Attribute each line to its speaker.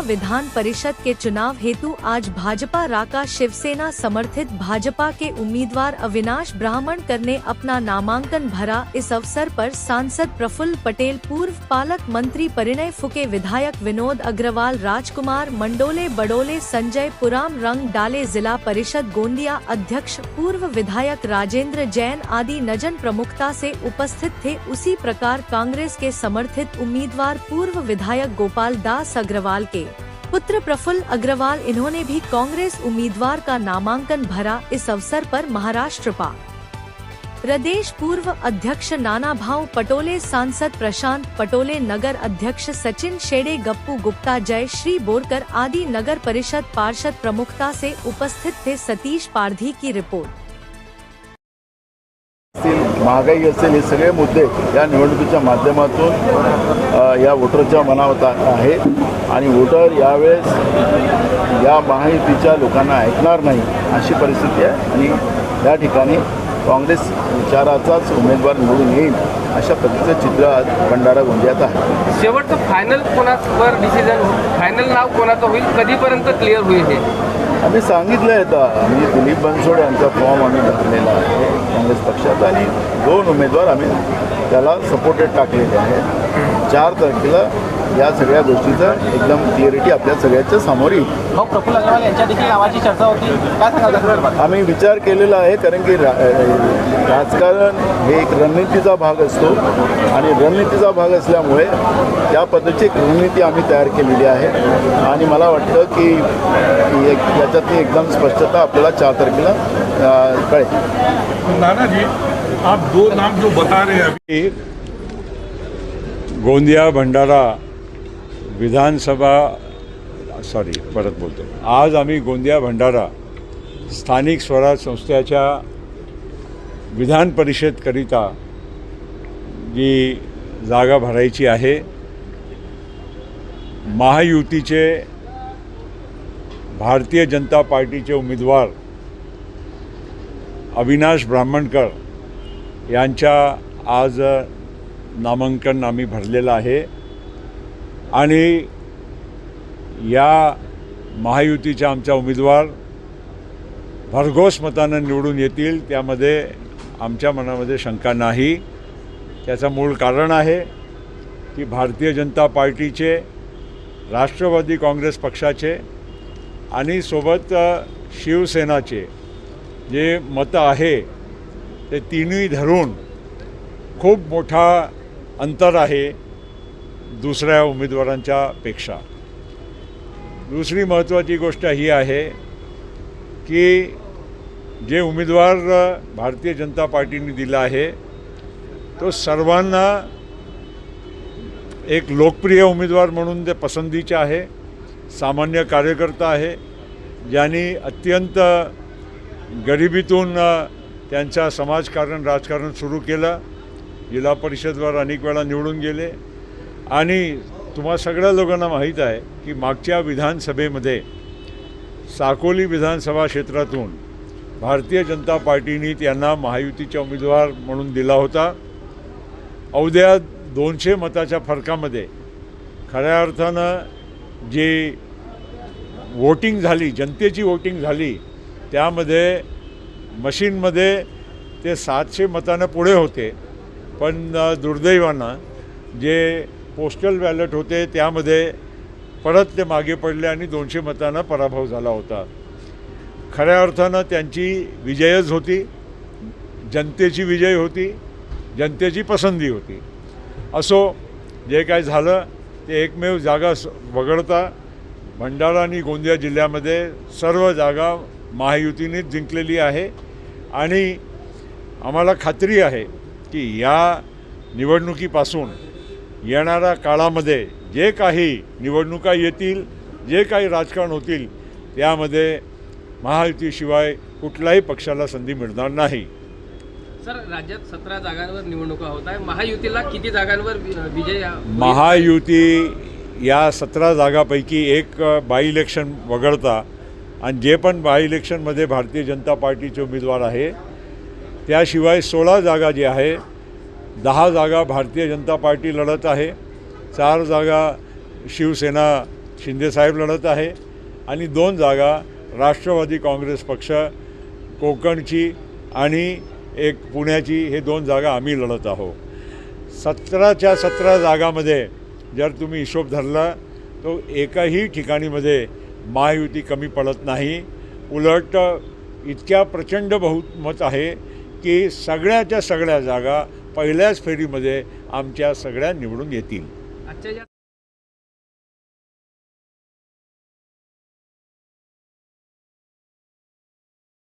Speaker 1: विधान परिषद के चुनाव हेतु आज भाजपा राका शिवसेना समर्थित भाजपा के उम्मीदवार अविनाश ब्राह्मणकर ने अपना नामांकन भरा। इस अवसर पर सांसद प्रफुल्ल पटेल, पूर्व पालक मंत्री परिणय फुके, विधायक विनोद अग्रवाल, राजकुमार मंडोले बडोले, संजय पुराम रंग डाले, जिला परिषद गोंदिया अध्यक्ष पूर्व विधायक राजेंद्र जैन आदि नजन प्रमुखता से उपस्थित थे। उसी प्रकार कांग्रेस के समर्थित उम्मीदवार पूर्व विधायक गोपाल दास अग्रवाल के पुत्र प्रफुल्ल अग्रवाल, इन्होंने भी कांग्रेस उम्मीदवार का नामांकन भरा। इस अवसर पर महाराष्ट्र प्रदेश पूर्व अध्यक्ष नाना भाऊ पटोले, सांसद प्रशांत पटोले, नगर अध्यक्ष सचिन शेडे, गप्पू गुप्ता, जय श्री बोरकर आदि नगर परिषद पार्षद प्रमुखता से उपस्थित थे। सतीश पारधी की रिपोर्ट।
Speaker 2: महागाई असेल, हे सगळे मुद्दे या निवडणुकीच्या माध्यमातून या वोटरच्या मनात आहेत आणि वोटर यावेळेस या महायुतीच्या लोकांना ऐकणार नाही अशी परिस्थिती आहे आणि या ठिकाणी काँग्रेस विचाराचाच उमेदवार निवडून येईल अशा पद्धतीचं चित्र आज भंडारा गोंदियात आहे।
Speaker 3: शेवटचं फायनल कोणावर डिसिजन, फायनल नाव कोणाचं होईल, कधीपर्यंत क्लिअर होईल हे
Speaker 2: आम्ही सांगितलं आहे। आता आम्ही दिलीप बनसोडे यांचा फॉर्म आम्ही भरलेला आहे काँग्रेस पक्षात आणि 2 उमेदवार आम्ही त्याला सपोर्टेड टाकलेले आहे। 4 तारखेला या सगळ्या गोष्टीचं एकदम क्लिअरिटी आपल्या सगळ्याच्या समोर येईल।
Speaker 3: प्रफुल्ल अग्रवाल यांच्या देखील नावाची चर्चा होती, काय सांगाल?
Speaker 2: आम्ही विचार केलेला आहे, कारण की राजकारण हे एक रणनीतीचा भाग असतो आणि रणनीतीचा भाग असल्यामुळे त्या पद्धतीची एक रणनीती आम्ही तयार केलेली आहे आणि मला वाटतं की याच्यातली एकदम स्पष्टता आपल्याला 4 तारखेला कळेल।
Speaker 4: नाना जी, आप 2 नाम जो बता रहे हैं अभी,
Speaker 5: गोंदिया भंडारा विधानसभा परत बोलतो। आज आम्ही गोंदिया भंडारा स्थानिक स्वराज संस्थेच्या विधान परिषदकरिता जी जागा भरायची आहे, महायुतीचे भारतीय जनता पार्टीचे उमेदवार अविनाश ब्राह्मणकर यांच्या आज नामांकन आम्ही भरलेलं आहे आणि या महायुतीच्या आमचा उमेदवार भरघोस मतानं निवडून येतील, त्यामध्ये आमच्या मनामध्ये शंका नाही। त्याचं मूळ कारण आहे की भारतीय जनता पार्टीचे, राष्ट्रवादी काँग्रेस पक्षाचे आणि सोबत शिवसेनाचे जे मतं आहे ते तिन्ही धरून खूप मोठा अंतर आहे दुसऱ्या उमेदवारांच्या पेक्षा। दुसरी महत्त्वाची गोष्ट ही आहे की जे उमेदवार भारतीय जनता पार्टीने दिला आहे तो सर्वांना एक लोकप्रिय उमेदवार म्हणून ते पसंतीचे आहे, सामान्य कार्यकर्ता आहे, ज्यांनी अत्यंत गरिबीतून त्यांचा समाजकारण राजकारण सुरू केलं, जिल्हा परिषदवर अनेक वेळा निवडून गेले आणि तुम्हा सगळ्या लोकांना माहीत आहे की मागच्या विधानसभेमध्ये साकोली विधानसभा क्षेत्रातून भारतीय जनता पार्टीने त्यांना महायुतीचा उमेदवार म्हणून दिला होता। अवघ्या 200 मताच्या फरकामध्ये खऱ्या अर्थानं जी वोटिंग झाली, जनतेची वोटिंग झाली, त्यामध्ये मशीनमध्ये ते 700 मतानं पुढे होते, पण दुर्दैवानं जे पोस्टल बॅलेट होते त्यामध्ये परत ते मागे पडले आणि 200 मतांना पराभव झाला होता। खऱ्या अर्थानं त्यांची विजयच होती, जनतेची विजय होती, जनतेची पसंती होती। असो, जे काय झालं ते एकमेव जागा वगळता भंडारा आणि गोंदिया जिल्ह्यामध्ये सर्व जागा महायुतीनेच जिंकलेली आहे आणि आम्हाला खात्री आहे की या निवडणुकीपासून येणाऱ्या काळामध्ये जे काही निवडणुका येतील, जे काही राजकारण होतील, त्यामध्ये महायुतीशिवाय कुठल्याही पक्षाला संधी मिळणार नाही।
Speaker 3: सर, राज्यात 17 जागांवर निवडणुका होत आहे, महायुतीला किती जागांवर विजय?
Speaker 5: महायुती या 17 जागापैकी एक बाय इलेक्शन वगळता आणि जे पण बाय इलेक्शनमध्ये भारतीय जनता पार्टीचे उमेदवार आहे त्याशिवाय 16 जागा जे आहे, 10 जागा भारतीय जनता पार्टी लढत आहे, 4 जागा शिवसेना शिंदेसाहेब लढत आहे आणि 2 जागा राष्ट्रवादी काँग्रेस पक्ष कोकणची आणि एक पुण्याची, हे 2 जागा आम्ही लढत आहोत. 17च्या 17 जागामध्ये जर तुम्ही हिशोब धरला तो एकाही ठिकाणीमध्ये महायुती कमी पडत नाही. उलट इतक्या प्रचंड बहुमत आहे की सगळ्याच्या सगळ्या जागा पहिल्याच फेरीमध्ये आमच्या सगळ्या निवडून येतील.
Speaker 3: आजच्या